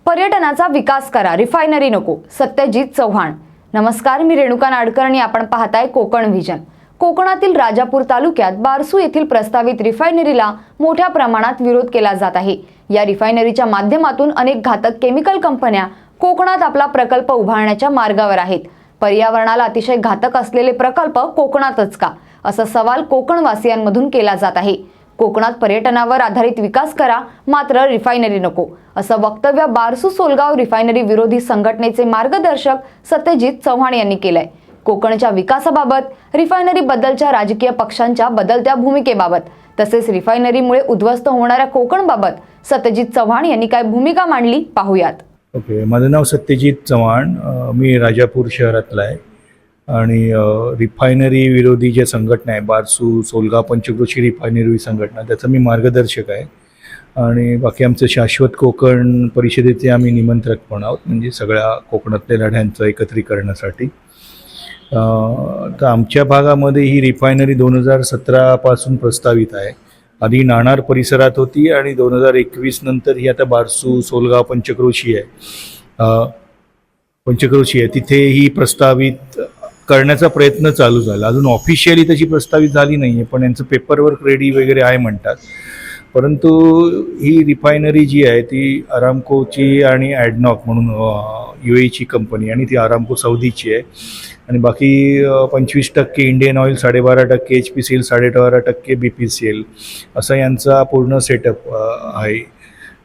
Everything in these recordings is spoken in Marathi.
पर्यटनाचा विकास करा, रिफायनरी नको, सत्यजित चव्हाण। नमस्कार, मी रेणुका नाडकर आणि आपण पाहताय कोकण व्हिजन। कोकणातील राजापूर तालुक्यात बारसू येथील प्रस्तावित रिफायनरीला मोठ्या प्रमाणात विरोध केला जात आहे। या रिफायनरीच्या माध्यमातून अनेक घातक केमिकल कंपन्या कोकणात आपला प्रकल्प उभारण्याच्या मार्गावर आहेत। पर्यावरणाला अतिशय घातक असलेले प्रकल्प कोकणातच का, असा सवाल कोकणवासियांमधून केला जात आहे। कोकणात पर्यटनावर आधारित विकास करा, मात्र रिफायनरी नको, असं वक्तव्य बारसू सोलगाव रिफायनरी विरोधी संघटनेचे मार्गदर्शक सत्यजित चव्हाण यांनी केलंय। कोकणच्या विकासाबाबत, रिफायनरी बद्दलच्या राजकीय पक्षांच्या बदलत्या भूमिकेबाबत तसेच रिफायनरीमुळे उद्ध्वस्त होणाऱ्या कोकणबाबत सत्यजित चव्हाण यांनी काय भूमिका मांडली पाहूयात। ओके, माझं नाव सत्यजित चव्हाण, मी राजापूर शहरातला आहे आणि रिफायनरी विरोधी जे संघटना आहे बारसू सोलगाव पंचक्रोशी रिफायनरी संघटना, त्याचा मी मार्गदर्शक आहे। आणि बाकी आमचं शाश्वत कोकण परिषदेचे आम्ही निमंत्रक पण आहोत, म्हणजे सगळ्या कोकणातल्या लढ्यांचं एकत्रीकरणासाठी। तर आमच्या भागामध्ये ही रिफायनरी 2017 पासून प्रस्तावित आहे। आधी नाणार परिसरात होती आणि 2021 नंतर ही आता बारसू सोलगाव पंचक्रोशी आहे तिथे ही प्रस्तावित करण्याचा प्रयत्न चालू झाला। अजून ऑफिशियली तशी प्रस्तावित झाली नाही आहे, पण यांचं पेपरवर्क रेडी वगैरे आहे म्हणतात। परंतु ही रिफायनरी जी आहे ती अरामकोची आणि ॲडनॉक म्हणून UAEची कंपनी, आणि ती अरामको सौदीची आहे। आणि बाकी 25% इंडियन ऑइल, 12.5% HPCL, 12.5% BPCL असा यांचा पूर्ण सेटअप आहे।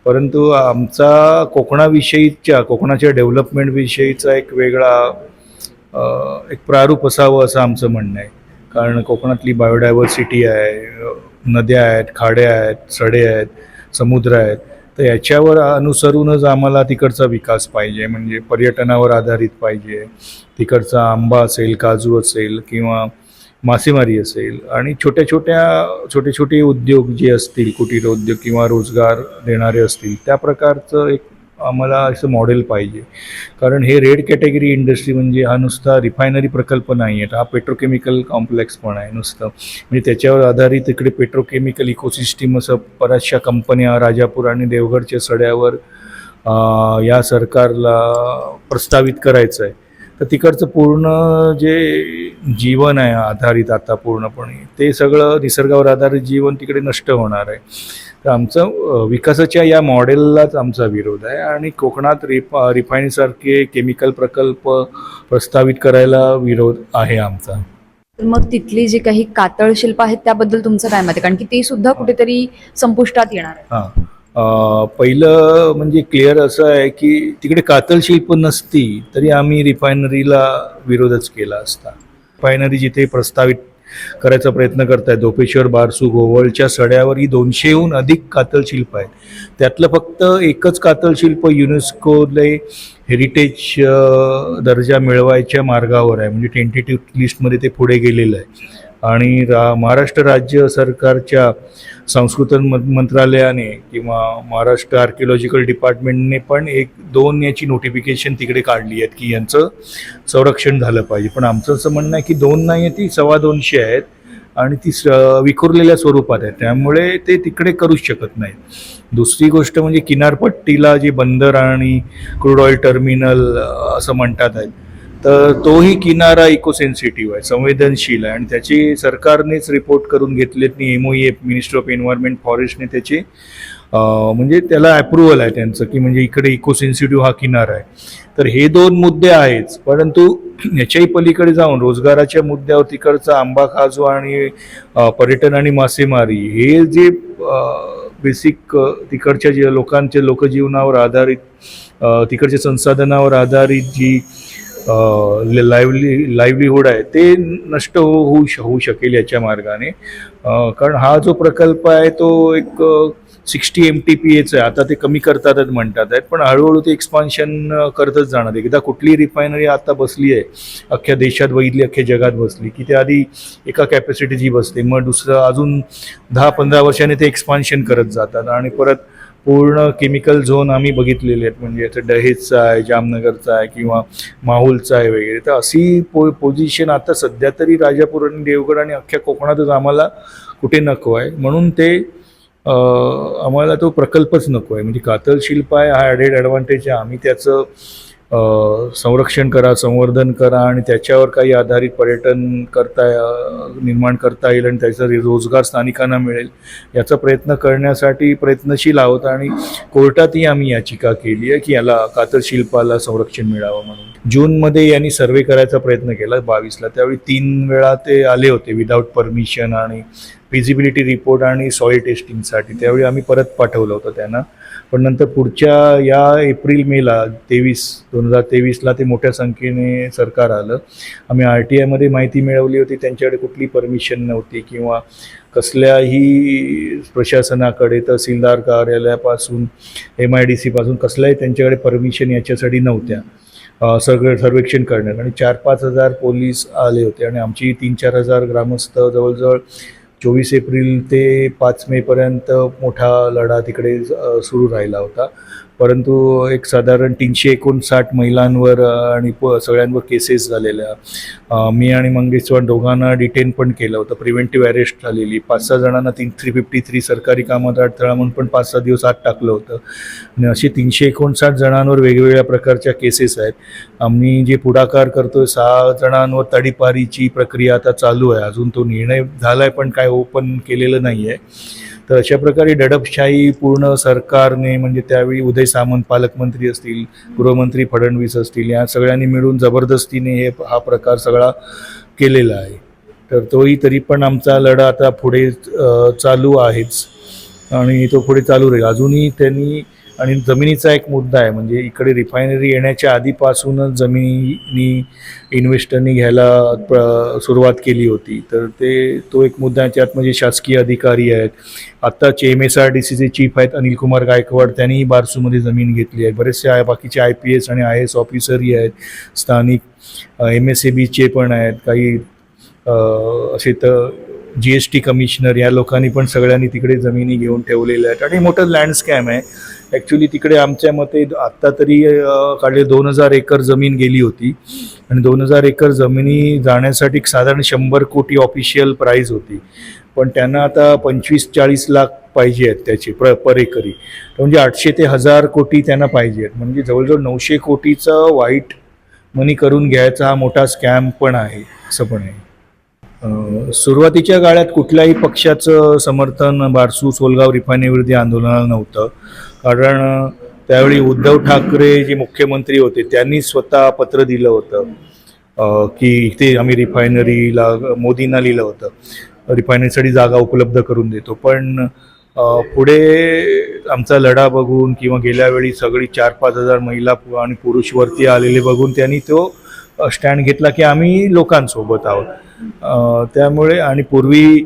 परंतु आमचा कोकणाच्या डेव्हलपमेंटविषयीचा एक वेगळा एक प्रारूप असावं असं आमचं म्हणणं आहे। कारण कोकणातली बायोडायव्हर्सिटी आहे, नद्या आहेत, खाड्या आहेत, सडे आहेत, समुद्र आहेत, तर याच्यावर अनुसरूनच आम्हाला तिकडचा विकास पाहिजे, म्हणजे पर्यटनावर आधारित पाहिजे। तिकडचा आंबा असेल, काजू असेल किंवा मासेमारी असेल, आणि छोटे छोटे उद्योग जे असतील, कुटीर उद्योग किंवा रोजगार देणारे असतील, त्या प्रकारचं एक आम्हाला असं मॉडेल पाहिजे। कारण हे रेड कॅटेगरी इंडस्ट्री म्हणजे हा नुसता रिफायनरी प्रकल्प नाही आहे, हा पेट्रोकेमिकल कॉम्प्लेक्स पण आहे नुसतं, म्हणजे त्याच्यावर आधारित इकडे पेट्रोकेमिकल इकोसिस्टीम असं बऱ्याचशा कंपन्या राजापूर आणि देवगडच्या सड्यावर या सरकारला प्रस्तावित करायचं आहे। तर तिकडचं पूर्ण जे जीवन आहे आधारित आता पूर्णपणे, ते सगळं निसर्गावर आधारित जीवन तिकडे नष्ट होणार आहे। तर आमचं विकासाच्या या मॉडेललाच आमचा विरोध आहे, आणि कोकणात रिफायनरीसारखे केमिकल प्रकल्प प्रस्तावित करायला विरोध आहे आमचा। मग तिथली जी काही कातळ शिल्प आहेत त्याबद्दल तुमचं काय मत आहे, कारण की ती सुद्धा कुठेतरी संपुष्टात येणार आहे? पहिलं म्हणजे क्लिअर असं आहे की तिकडे कातळ शिल्प नसती तरी आम्ही रिफायनरीला विरोधच केला असता। रिफायनरी जिथे प्रस्तावित करायचा प्रयत्न करतायत, धोपेश्वर, बारसू, गोवळच्या सड्यावर ही 200हून अधिक कातळ शिल्प आहेत। त्यातलं फक्त एकच कातळ शिल्प युनेस्कोले हेरिटेज दर्जा मिळवायच्या मार्गावर आहे, म्हणजे टेंटेटिव्ह लिस्टमध्ये ते पुढे गेलेलं आहे। आणि महाराष्ट्र राज्य सरकारच्या संस्कृती मंत्रालयाने किंवा महाराष्ट्र आर्किओलॉजिकल डिपार्टमेंटने पण 1-2 याची नोटिफिकेशन तिकडे काढली आहेत की यांचं संरक्षण झालं पाहिजे। पण आमचं असं म्हणणं आहे की 2 नाही आहे, ती 225 आहेत आणि ती विखुरलेल्या स्वरूपात आहे, त्यामुळे ते तिकडे करूच शकत नाही। दुसरी गोष्ट म्हणजे किनारपट्टीला जे बंदर आणि क्रूड ऑइल टर्मिनल असं म्हणतात आहेत, तर तोही किनारा इकोसेन्सिटिव्ह आहे, संवेदनशील आहे, आणि त्याची सरकारनेच रिपोर्ट करून घेतलेत। MOE मिनिस्टर ऑफ एन्व्हायरमेंट फॉरेस्टने त्याचे म्हणजे त्याला अप्रुव्हल आहे त्यांचं, की म्हणजे इकडे इकोसेन्सिटिव्ह हा किनारा आहे। तर हे 2 मुद्दे आहेच, परंतु याच्याही पलीकडे जाऊन रोजगाराच्या मुद्द्यावर तिकडचा आंबा, काजू आणि पर्यटन आणि मासेमारी हे जे बेसिक तिकडच्या जे लोकजीवनावर आधारित, तिकडच्या संसाधनावर आधारित जी लाईव्हलीहूड आहे ते नष्ट होऊ शकेल याच्या मार्गाने। कारण हा जो प्रकल्प आहे तो एक 60 MTPAचा आहे, आता ते कमी करतातच म्हणतात आहेत, पण हळूहळू ते एक्सपान्शन करतच जाणार। एकदा कुठली रिफायनरी आता बसली आहे अख्ख्या देशात बघितली, अख्ख्या जगात बसली की ते आधी एका कॅपॅसिटीची बसते, मग दुसरं अजून 10-15 वर्षांनी ते एक्सपान्शन करत जातात, आणि परत पूर्ण केमिकल झोन आम्ही बघितलेले आहेत, म्हणजे आता दहेजचा आहे, जामनगरचा आहे किंवा माहुलचा आहे वगैरे। तर अशी पोझिशन आता सध्या तरी राजापूर आणि देवगड आणि अख्ख्या कोकणातच आम्हाला कुठे नको आहे, म्हणून ते आम्हाला तो प्रकल्पच नको आहे. म्हणजे कातल शिल्प आहे हा ॲडेड ॲडव्हान्टेज आहे. आम्ही त्याचं संरक्षण करा, संवर्धन करा आणि त्याच्यावर काही आधारित पर्यटन निर्माण करता येईल आणि त्याचा रोजगार स्थानिकांना मिळेल याचा प्रयत्न करण्यासाठी प्रयत्नशील आहोत. आणि कोर्टातही आम्ही याचिका केली आहे की याला कातल शिल्पाला संरक्षण मिळावं म्हणून. जूनमध्ये यांनी सर्वे करायचा प्रयत्न केला 22ला. त्यावेळी 3 वेळा ते आले होते विदाऊट परमिशन आणि फिजिबिलिटी रिपोर्ट आणि सॉईल टेस्टिंगसाठी. त्यावेळी आम्ही परत पाठवलं होतं त्यांना. पण नंतर पुढच्या या एप्रिल मेला 2023ला ते मोठ्या संख्येने सरकार आलं. आम्ही RTIमध्ये माहिती मिळवली होती, त्यांच्याकडे कुठली परमिशन नव्हती किंवा कसल्याही प्रशासनाकडे तहसीलदार कार्यालयापासून MIDC पासून कसल्याही त्यांच्याकडे परमिशन याच्यासाठी नव्हत्या सर्वेक्षण करण्यात. आणि 4-5 हजार पोलीस आले होते आणि आमची 3-4 हजार ग्रामस्थ जवळजवळ 24 एप्रिल ते 5 मेपर्यंत मोठा लढा तिकडे सुरू राहिला होता. परंतु एक साधारण 359 महिलांवर आणि सगळ्यांवर केसेस झालेल्या. मी आणि मंगेश चव्हाण दोघांना डिटेन पण केलं होतं. प्रिव्हेंटिव्ह अरेस्ट झालेली. 5-6 जणांना 353 सरकारी कामात अडथळा म्हणून पण 5-6 दिवस आत टाकलं होतं. आणि असे 359 जणांवर वेगवेगळ्या प्रकारच्या केसेस आहेत. आम्ही जे पुढाकार करतोय 6 जणांवर तडीपारीची प्रक्रिया आता चालू आहे. अजून तो निर्णय झाला आहे पण काय ओपन केलेलं नाही आहे. तर अशा प्रकारे दडपशाही पूर्ण सरकारने, म्हणजे त्यावेळी उदय सामंत पालकमंत्री असतील, गृहमंत्री फडणवीस असतील, या सगळ्यांनी मिळून जबरदस्तीने हा प्रकार सगळा केलेला आहे. तर तरी पण आमचा लढा आता पुढे चालू आहेच आणि तो पुढे चालू राहील. अजूनही त्यांनी, आणि जमिनीचा एक मुद्दा आहे, म्हणजे इकडे रिफायनरी येण्याच्या आधीपासूनच जमिनी इन्व्हेस्टरनी घ्यायला सुरुवात केली होती. तर तो एक मुद्दा आहे. त्यात म्हणजे शासकीय अधिकारी आहेत. आत्ताचे MSRDCचे चीफ आहेत अनिल कुमार गायकवाड, त्यांनीही बारसूमध्ये जमीन घेतली आहे. बरेचसे बाकीचे IPS आणि IAS ऑफिसरही आहेत. स्थानिक MSABचे पण आहेत काही असे. तर GST कमिशनर या लोकांनी पण सगळ्यांनी तिकडे जमिनी घेऊन ठेवलेल्या आहेत आणि मोठं लँडस्कॅम आहे. ॲक्च्युली तिकडे आमच्या मते आत्ता तरी काढले 2000 एकर जमीन गेली होती आणि 2000 एकर जमिनी जाण्यासाठी साधारण 100 कोटी ऑफिशियल प्राईज होती. पण त्यांना आता 25-40 लाख पाहिजे आहेत त्याचे पर एकरी. म्हणजे 800 ते 1000 कोटी त्यांना पाहिजे आहेत. म्हणजे जवळजवळ 900 कोटीचं व्हाईट मनी करून घ्यायचा हा मोठा स्कॅम पण आहे, असं पण आहे. सुरुवातीच्या काळात कुठल्याही पक्षाचं समर्थन बारसू सोलगाव रिफायनरीविरोधी आंदोलनाला नव्हतं. कारण त्यावेळी उद्धव ठाकरे जे मुख्यमंत्री होते त्यांनी स्वतः पत्र दिलं होतं की इथे आम्ही रिफायनरीला, मोदींना लिहिलं होतं रिफायनरीसाठी जागा उपलब्ध करून देतो. पण पुढे आमचा लढा बघून किंवा गेल्या वेळी सगळी 4-5 हजार महिला आणि पुरुष वरती आलेले बघून त्यांनी तो स्टँड घेतला की आम्ही लोकांसोबत आहोत. त्यामुळे, आणि पूर्वी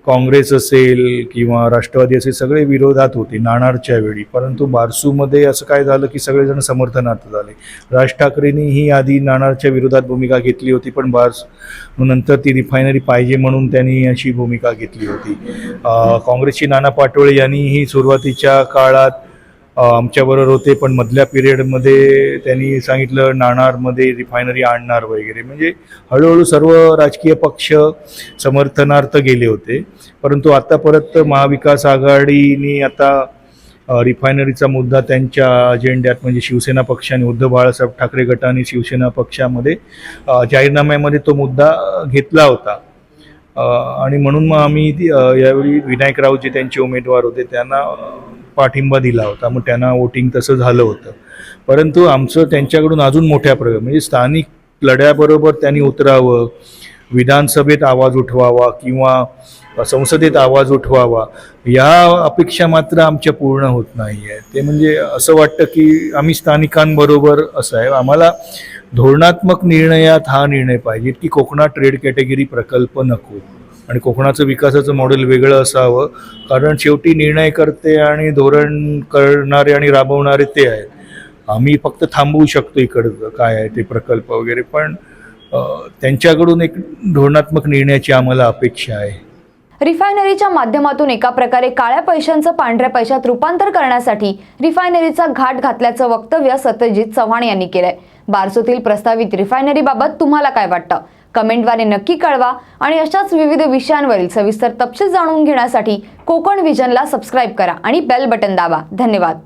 काँग्रेस असेल किंवा राष्ट्रवादी असेल सगळे विरोधात होते नाणारच्या वेळी. परंतु बारसूमध्ये असं काय झालं की सगळेजण समर्थनार्थ झाले. राज ठाकरेंनी ही आधी नाणारच्या विरोधात भूमिका घेतली होती, पण नंतर ती रिफायनरी पाहिजे म्हणून त्यांनी अशी भूमिका घेतली होती. काँग्रेसची नाना पाटोळे यांनीही सुरुवातीच्या काळात आमच्याबरोबर होते, पण मधल्या पिरियडमध्ये त्यांनी सांगितलं नाणारमध्ये रिफायनरी आणणार वगैरे. म्हणजे हळूहळू सर्व राजकीय पक्ष समर्थनार्थ गेले होते. परंतु आता परत महाविकास आघाडीने आता रिफायनरीचा मुद्दा त्यांच्या अजेंड्यात, म्हणजे शिवसेना पक्षाने, उद्धव बाळासाहेब ठाकरे गटाने शिवसेना पक्षामध्ये जाहीरनाम्यामध्ये तो मुद्दा घेतला होता. आणि म्हणून मग आम्ही यावेळी विनायक राऊत जे त्यांचे उमेदवार होते त्यांना पाठिंबा दिला होता. मग त्यांना वोटिंग तसं झालं होतं. परंतु आमचं त्यांच्याकडून अजून मोठ्या म्हणजे स्थानिक लढ्याबरोबर त्यांनी उतरावं, विधानसभेत आवाज उठवावा किंवा संसदेत आवाज उठवावा, या अपेक्षा मात्र आमच्या पूर्ण होत नाही आहे. ते म्हणजे असं वाटतं की आम्ही स्थानिकांबरोबर असं आहे. आम्हाला धोरणात्मक निर्णयात हा निर्णय पाहिजे की कोकणात ट्रेड कॅटेगरी प्रकल्प नको आणि कोकणाचं विकासाचं मॉडेल वेगळं असावं. कारण शेवटी निर्णय करते आणि धोरण करणारे आणि राबवणारे ते आहेत. आम्ही फक्त थांबवू शकतो इकडचं काय आहे ते प्रकल्प वगैरे, पण त्यांच्याकडून एक धोरणात्मक निर्णयाची आम्हाला अपेक्षा आहे. रिफायनरीच्या माध्यमातून एका प्रकारे काळ्या पैशांचं पांढऱ्या पैशात रूपांतर करण्यासाठी रिफायनरीचा घाट घातल्याचं वक्तव्य सत्यजित चव्हाण यांनी केलंय. बारसूतील प्रस्तावित रिफायनरीबाबत तुम्हाला काय वाटतं? कमेंटद्वारे नक्की कळवा आणि अशाच विविध विषयांवरील सविस्तर तपशील जाणून घेण्यासाठी कोकण व्हिजनला सबस्क्राईब करा आणि बेल बटन दाबा. धन्यवाद.